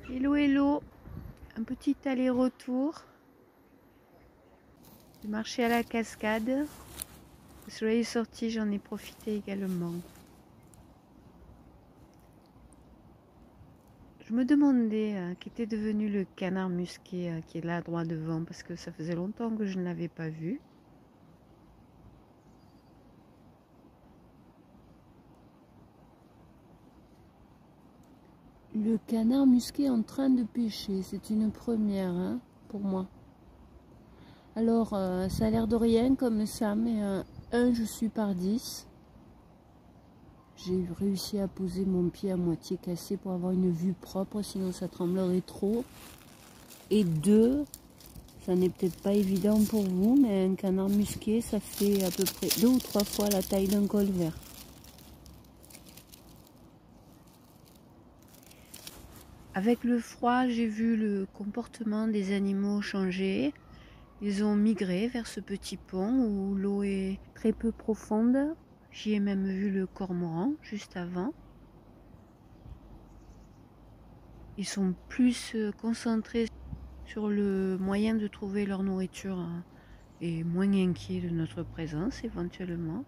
Hello hello, un petit aller-retour du marché à la cascade. Le soleil est sorti, j'en ai profité également. Je me demandais qu'était devenu le canard musqué qui est là droit devant parce que ça faisait longtemps que je ne l'avais pas vu. Le canard musqué en train de pêcher, c'est une première hein, pour moi. Alors, ça a l'air de rien comme ça, mais 1, je suis par 10. J'ai réussi à poser mon pied à moitié cassé pour avoir une vue propre, sinon ça tremblerait trop. Et 2, ça n'est peut-être pas évident pour vous, mais un canard musqué, ça fait à peu près 2 ou 3 fois la taille d'un colvert. Avec le froid, j'ai vu le comportement des animaux changer. Ils ont migré vers ce petit pont où l'eau est très peu profonde. J'y ai même vu le cormoran juste avant. Ils sont plus concentrés sur le moyen de trouver leur nourriture et moins inquiets de notre présence éventuellement.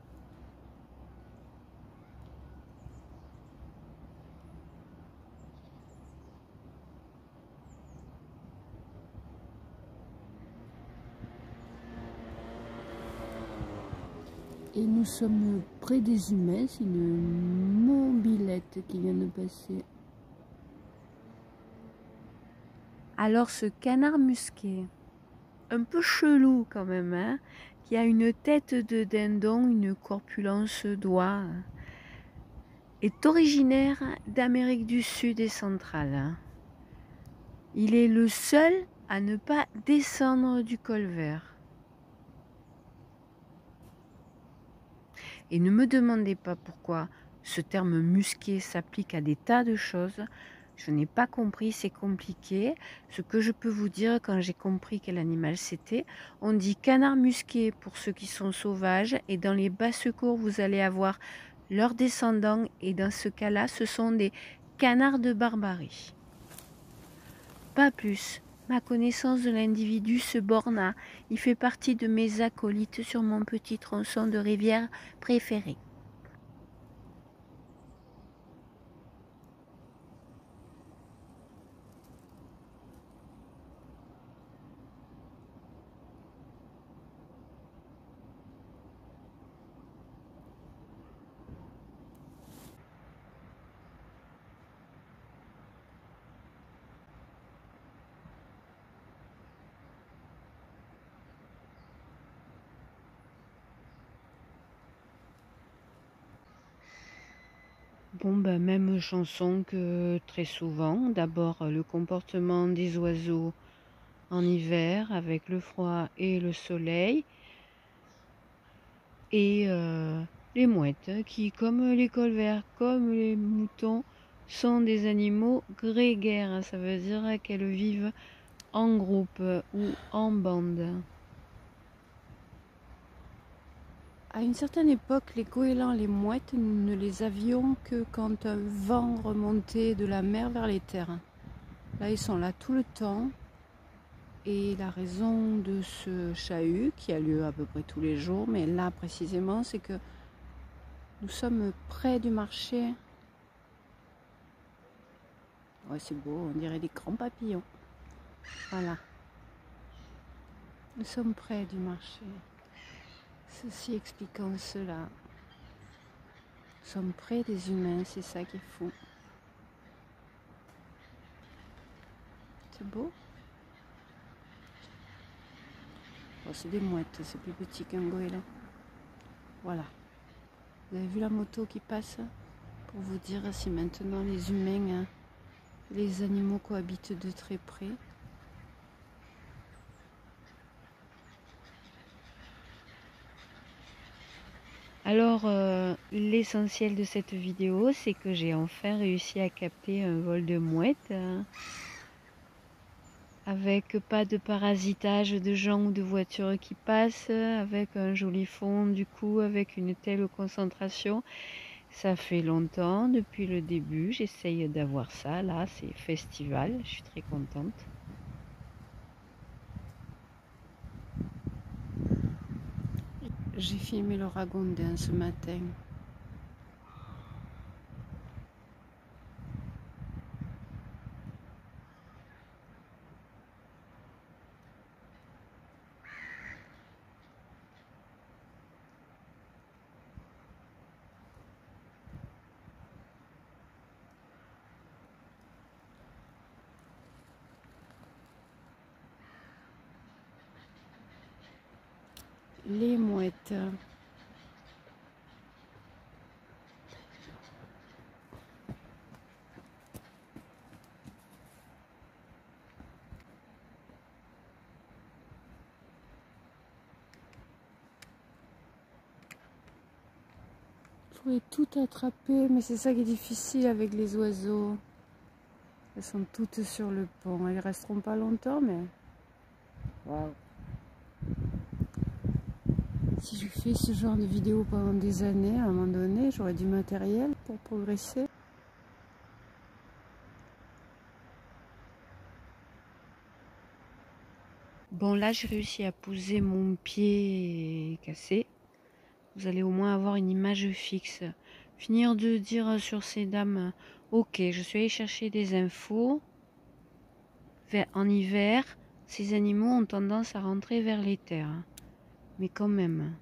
Et nous sommes près des humains, c'est une mobilette qui vient de passer. Alors ce canard musqué, un peu chelou quand même, hein, qui a une tête de dindon, une corpulence d'oie, est originaire d'Amérique du Sud et centrale. Il est le seul à ne pas descendre du col vert. Et ne me demandez pas pourquoi ce terme musqué s'applique à des tas de choses. Je n'ai pas compris, c'est compliqué. Ce que je peux vous dire quand j'ai compris quel animal c'était, on dit canard musqué pour ceux qui sont sauvages et dans les basses-cours vous allez avoir leurs descendants et dans ce cas-là ce sont des canards de barbarie. Pas plus. Ma connaissance de l'individu se borne à il fait partie de mes acolytes sur mon petit tronçon de rivière préféré. Bon, ben, même chanson que très souvent. D'abord, le comportement des oiseaux en hiver avec le froid et le soleil. Et les mouettes qui, comme les colverts, comme les moutons, sont des animaux grégaires. Ça veut dire qu'elles vivent en groupe ou en bande. À une certaine époque, les goélands, les mouettes, nous ne les avions que quand un vent remontait de la mer vers les terres. Là, ils sont là tout le temps. Et la raison de ce chahut, qui a lieu à peu près tous les jours, mais là précisément, c'est que nous sommes près du marché. Ouais, c'est beau, on dirait des grands papillons. Voilà. Nous sommes près du marché. Ceci expliquant cela. Nous sommes près des humains, c'est ça qui est fou. C'est beau. Bon, c'est des mouettes, c'est plus petit qu'un goéland. Voilà. Vous avez vu la moto qui passe? Pour vous dire si maintenant les humains, les animaux cohabitent de très près. Alors, l'essentiel de cette vidéo, c'est que j'ai enfin réussi à capter un vol de mouette avec pas de parasitage de gens ou de voitures qui passent, avec un joli fond, du coup, avec une telle concentration. Ça fait longtemps, depuis le début, j'essaye d'avoir ça. Là, c'est festival, je suis très contente. J'ai filmé le ragondin ce matin. Les mouettes. Je pourrais tout attraper, mais c'est ça qui est difficile avec les oiseaux. Elles sont toutes sur le pont. Elles resteront pas longtemps, mais... Waouh. Si je fais ce genre de vidéo pendant des années, à un moment donné, j'aurai du matériel pour progresser. Bon, là, j'ai réussi à poser mon pied cassé. Vous allez au moins avoir une image fixe. Finir de dire sur ces dames, ok, je suis allée chercher des infos. En hiver, ces animaux ont tendance à rentrer vers les terres. Mais quand même,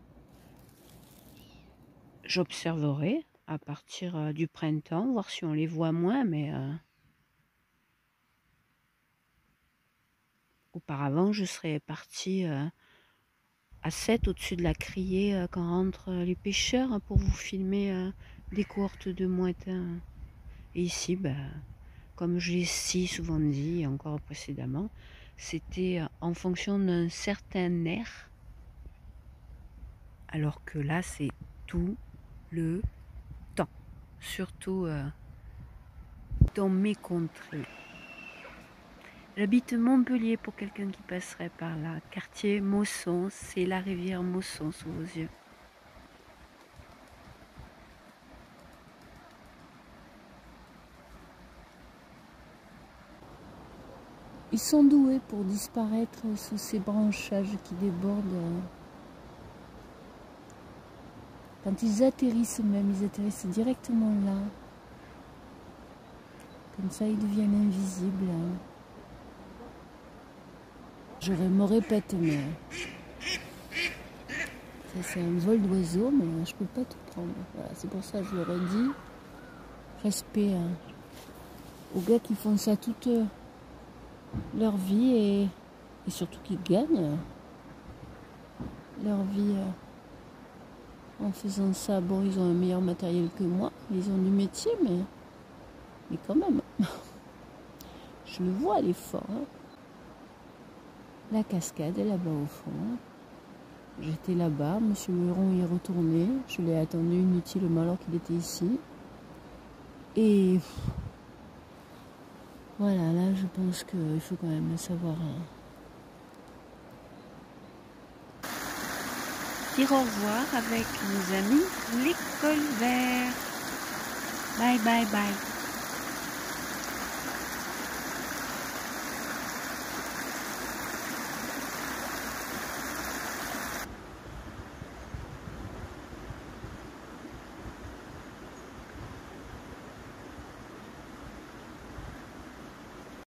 j'observerai à partir du printemps, voir si on les voit moins, mais auparavant, je serais partie à 7 au-dessus de la criée quand rentrent les pêcheurs pour vous filmer des cohortes de mouettes. Et ici, comme je l'ai si souvent dit, et encore précédemment, c'était en fonction d'un certain air, alors que là, c'est tout le temps, surtout dans mes contrées. J'habite Montpellier pour quelqu'un qui passerait par là. Quartier Mosson, c'est la rivière Mosson sous vos yeux. Ils sont doués pour disparaître sous ces branchages qui débordent. Quand ils atterrissent même, ils atterrissent directement là. Comme ça, ils deviennent invisibles. Je me répète, mais ça c'est un vol d'oiseau, mais je peux pas tout prendre. Voilà, c'est pour ça que je leur ai dit, respect aux gars qui font ça toute leur vie et surtout qui gagnent leur vie en faisant ça. Bon, ils ont un meilleur matériel que moi, ils ont du métier, mais quand même, je le vois l'effort. Hein. La cascade est là-bas au fond. J'étais là-bas, monsieur Huron y est retourné. Je l'ai attendu inutilement alors qu'il était ici. Et voilà, là je pense qu'il faut quand même savoir dire au revoir avec nos amis les colverts. Bye bye bye.